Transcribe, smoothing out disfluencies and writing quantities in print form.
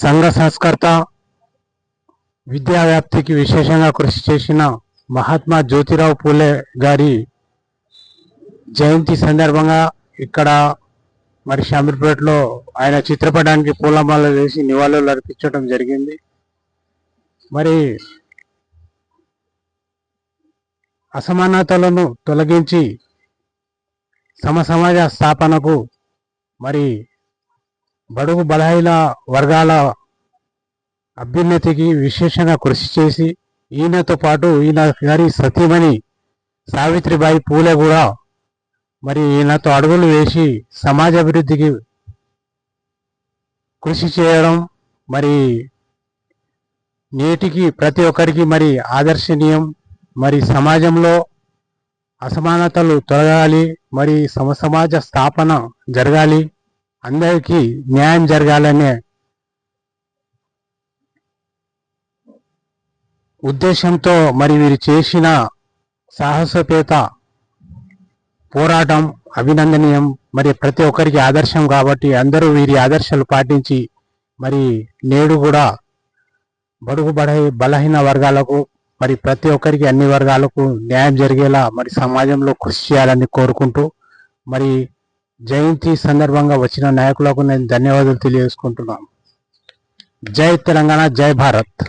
సంఘ సంస్కర్త, విద్యా వ్యాప్తికి విశేషంగా కృషి చేసిన మహాత్మా జ్యోతిరావు పూలే గారి జయంతి సందర్భంగా ఇక్కడ మరి షామీర్పేటలో ఆయన చిత్రపటానికి పూలమాల వేసి నివాళులు అర్పించడం జరిగింది. మరి అసమానతలను తొలగించి సమసమాజ స్థాపనకు మరి బడుగు బలహీన వర్గాల అభ్యున్నతికి విశేషంగా కృషి చేసి ఈయనతో పాటు ఈయన గారి సతీమణి సావిత్రిబాయి పూలే కూడా మరి ఈయనతో అడుగులు వేసి సమాజ అభివృద్ధికి కృషి చేయడం మరి నేటికి ప్రతి ఒక్కరికి మరి ఆదర్శనీయం. మరి సమాజంలో అసమానతలు తొలగాలి, మరి సమసమాజ స్థాపన జరగాలి, అందరికీ న్యాయం జరగాలనే ఉద్దేశంతో మరి వీరు చేసిన సాహసోపేత పోరాటం అభినందనీయం. మరి ప్రతి ఒక్కరికి ఆదర్శం కాబట్టి అందరూ వీరి ఆదర్శాలు పాటించి మరి నేడు కూడా బడుగు బలహీన వర్గాలకు మరి ప్రతి ఒక్కరికి అన్ని వర్గాలకు న్యాయం జరిగేలా మరి సమాజంలో కృషి చేయాలని కోరుకుంటూ మరి జయంతి సందర్భంగా వచ్చిన నాయకులకు నేను ధన్యవాదాలు తెలియజేసుకుంటున్నాను. జై తెలంగాణ, జై భారత్.